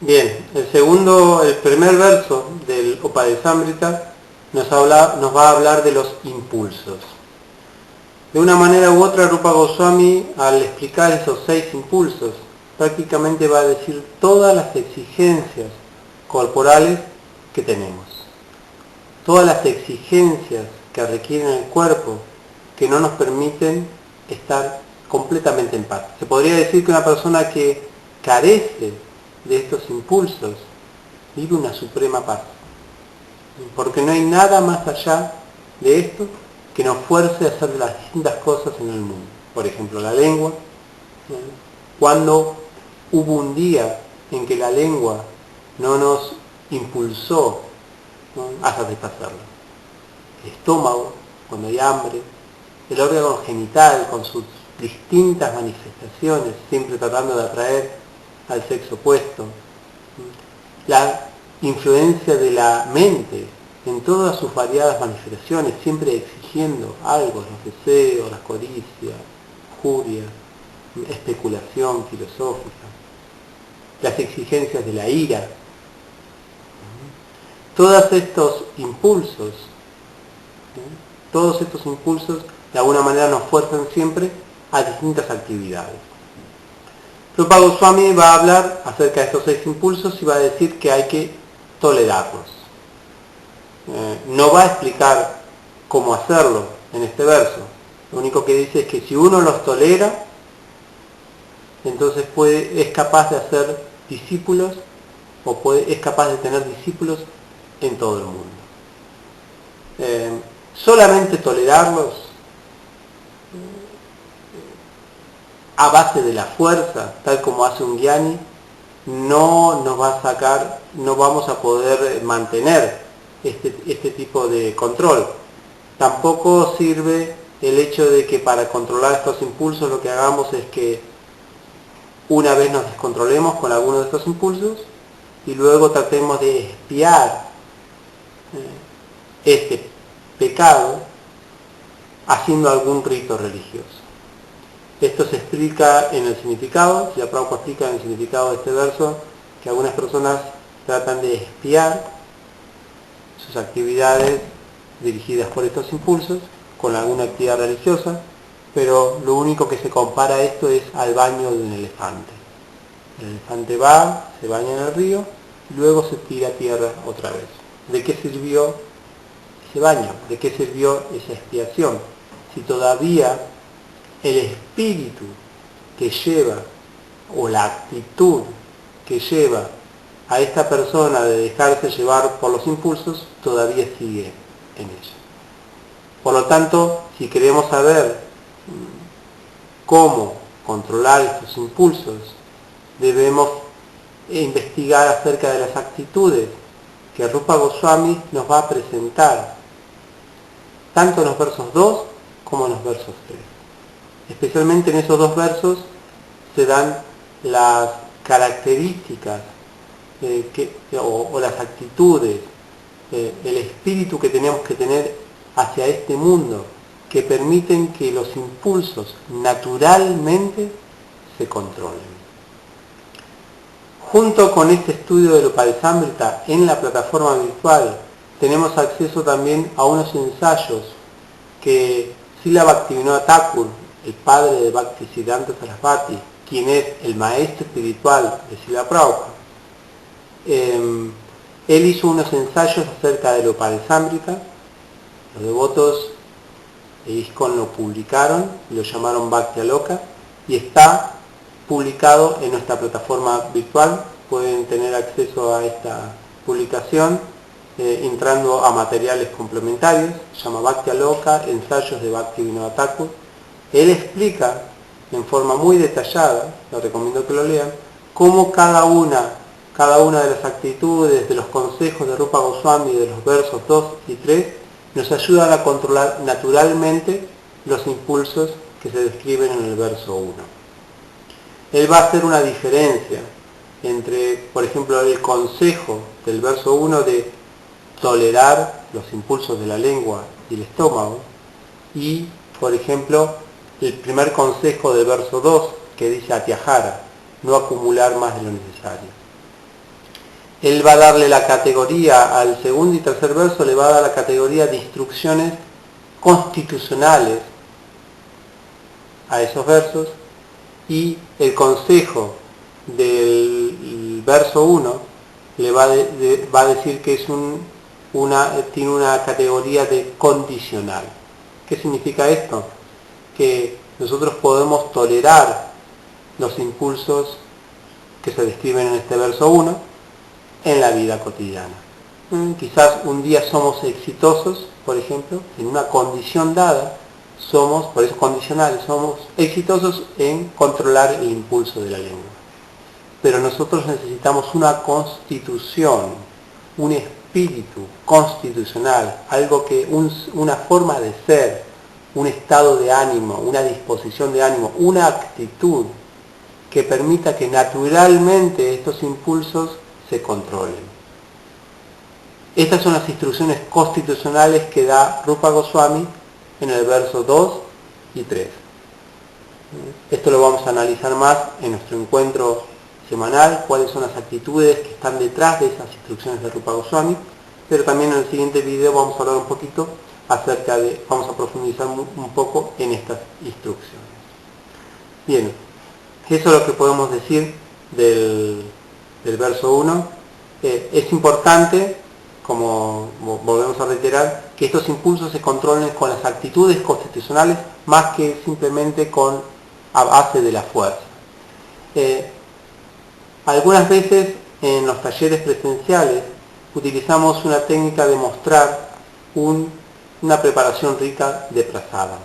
Bien, el primer verso del Upadesamrita nos va a hablar de los impulsos. De una manera u otra, Rupa Goswami, al explicar esos 6 impulsos, prácticamente va a decir todas las exigencias corporales que tenemos. Todas las exigencias que requieren el cuerpo que no nos permiten estar completamente en paz. Se podría decir que una persona que carece de estos impulsos vive una suprema paz, porque no hay nada más allá de esto que nos fuerce a hacer las distintas cosas en el mundo. Por ejemplo, la lengua. Cuando hubo un día en que la lengua no nos impulsó, ¿no?, a satisfacerla. El estómago, cuando hay hambre, el órgano genital con sus distintas manifestaciones, siempre tratando de atraer al sexo opuesto, la influencia de la mente en todas sus variadas manifestaciones, siempre exigiendo algo, los deseos, la codicia, furia, especulación filosófica, las exigencias de la ira. Todos estos impulsos de alguna manera nos fuerzan siempre a distintas actividades. Rupa Goswami va a hablar acerca de estos 6 impulsos y va a decir que hay que tolerarlos. No va a explicar cómo hacerlo en este verso. Lo único que dice es que si uno los tolera, entonces es capaz de hacer discípulos es capaz de tener discípulos en todo el mundo. Solamente tolerarlos a base de la fuerza, tal como hace un gyani, no nos va a sacar, no vamos a poder mantener este tipo de control. Tampoco sirve el hecho de que para controlar estos impulsos lo que hagamos es que una vez nos descontrolemos con alguno de estos impulsos y luego tratemos de expiar este pecado haciendo algún rito religioso. Esto se explica en el significado, ya Prabhupada explica en el significado de este verso que algunas personas tratan de expiar sus actividades dirigidas por estos impulsos con alguna actividad religiosa, pero lo único que se compara a esto es al baño de un elefante. El elefante va, se baña en el río y luego se tira a tierra otra vez. ¿De qué sirvió ese baño? ¿De qué sirvió esa expiación? Si todavía el espíritu que lleva, o la actitud que lleva a esta persona de dejarse llevar por los impulsos, todavía sigue en ella. Por lo tanto, si queremos saber cómo controlar estos impulsos, debemos investigar acerca de las actitudes que Rupa Goswami nos va a presentar, tanto en los versos 2 como en los versos 3. Especialmente en esos 2 versos se dan las características o las actitudes, el espíritu que tenemos que tener hacia este mundo, que permiten que los impulsos naturalmente se controlen. Junto con este estudio del Upadesamrita en la plataforma virtual, tenemos acceso también a unos ensayos que Srila Bhaktivinoda Thakur, el padre de Bhaktisiddhanta Sarasvati, quien es el maestro espiritual de Srila Prabhupada, él hizo unos ensayos acerca del Upadesamrita. Los devotos de ISKCON lo publicaron y lo llamaron Bhakti Aloka, y está publicado en nuestra plataforma virtual. Pueden tener acceso a esta publicación entrando a materiales complementarios. Se llama Bhakti Aloka, ensayos de Bhaktivinoda Thakur. Él explica en forma muy detallada, lo recomiendo que lo lean, cómo cada una de las actitudes, de los consejos de Rupa Goswami, de los versos 2 y 3, nos ayudan a controlar naturalmente los impulsos que se describen en el verso 1. Él va a hacer una diferencia entre, por ejemplo, el consejo del verso 1 de tolerar los impulsos de la lengua y el estómago, y, por ejemplo, el primer consejo del verso 2 que dice Atyahara, no acumular más de lo necesario. él va a darle la categoría al segundo y tercer verso, le va a dar la categoría de instrucciones constitucionales a esos versos, y el consejo del verso 1 le va a decir que es tiene una categoría de condicional. ¿Qué significa esto? Que nosotros podemos tolerar los impulsos que se describen en este verso 1 en la vida cotidiana. Quizás un día somos exitosos, por ejemplo, en una condición dada, por eso condicionales, somos exitosos en controlar el impulso de la lengua. Pero nosotros necesitamos una constitución, un espíritu constitucional, algo que una forma de ser, un estado de ánimo, una disposición de ánimo, una actitud que permita que naturalmente estos impulsos se controlen. Estas son las instrucciones constitucionales que da Rupa Goswami en el verso 2 y 3. Esto lo vamos a analizar más en nuestro encuentro semanal, cuáles son las actitudes que están detrás de esas instrucciones de Rupa Goswami, pero también en el siguiente video vamos a hablar un poquito vamos a profundizar un poco en estas instrucciones. Bien, eso es lo que podemos decir del verso 1. Es importante, como volvemos a reiterar, que estos impulsos se controlen con las actitudes constitucionales más que simplemente a base de la fuerza. Algunas veces en los talleres presenciales utilizamos una técnica de mostrar una preparación rica de prasada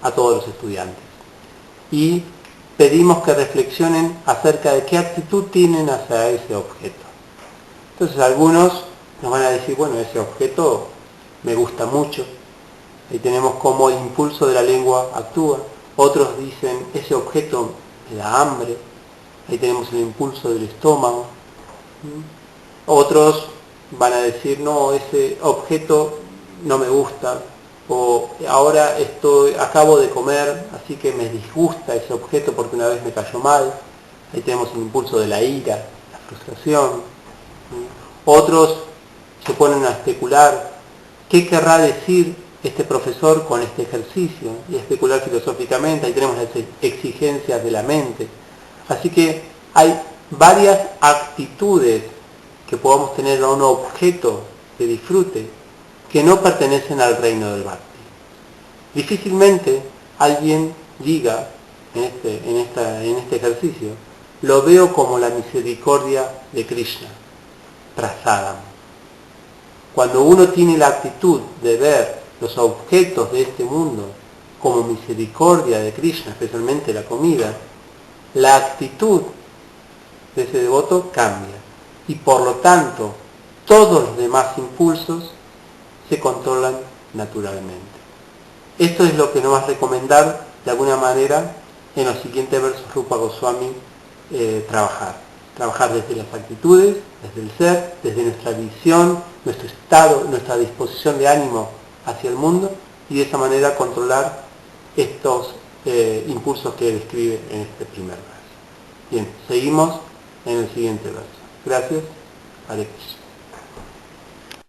a todos los estudiantes y pedimos que reflexionen acerca de qué actitud tienen hacia ese objeto. Entonces algunos nos van a decir, bueno, ese objeto me gusta mucho. Ahí tenemos cómo el impulso de la lengua actúa. Otros dicen, ese objeto me da hambre. Ahí tenemos el impulso del estómago. Otros van a decir, no, ese objeto no me gusta. O ahora acabo de comer, así que me disgusta ese objeto porque una vez me cayó mal. Ahí tenemos el impulso de la ira, la frustración. Otros se ponen a especular qué querrá decir este profesor con este ejercicio, y especular filosóficamente. Ahí tenemos las exigencias de la mente. Así que hay varias actitudes que podamos tener a un objeto de disfrute que no pertenecen al reino del Bhakti. Difícilmente alguien diga en este ejercicio, lo veo como la misericordia de Krishna, prasadam. Cuando uno tiene la actitud de ver los objetos de este mundo como misericordia de Krishna, especialmente la comida, la actitud de ese devoto cambia y por lo tanto todos los demás impulsos se controlan naturalmente. Esto es lo que nos va a recomendar de alguna manera en los siguientes versos Rupa Goswami trabajar desde las actitudes, desde el ser, desde nuestra visión, nuestro estado, nuestra disposición de ánimo hacia el mundo, y de esa manera controlar estos impulsos que describe en este primer verso. Bien, seguimos en el siguiente verso. Gracias. Hare Krishna.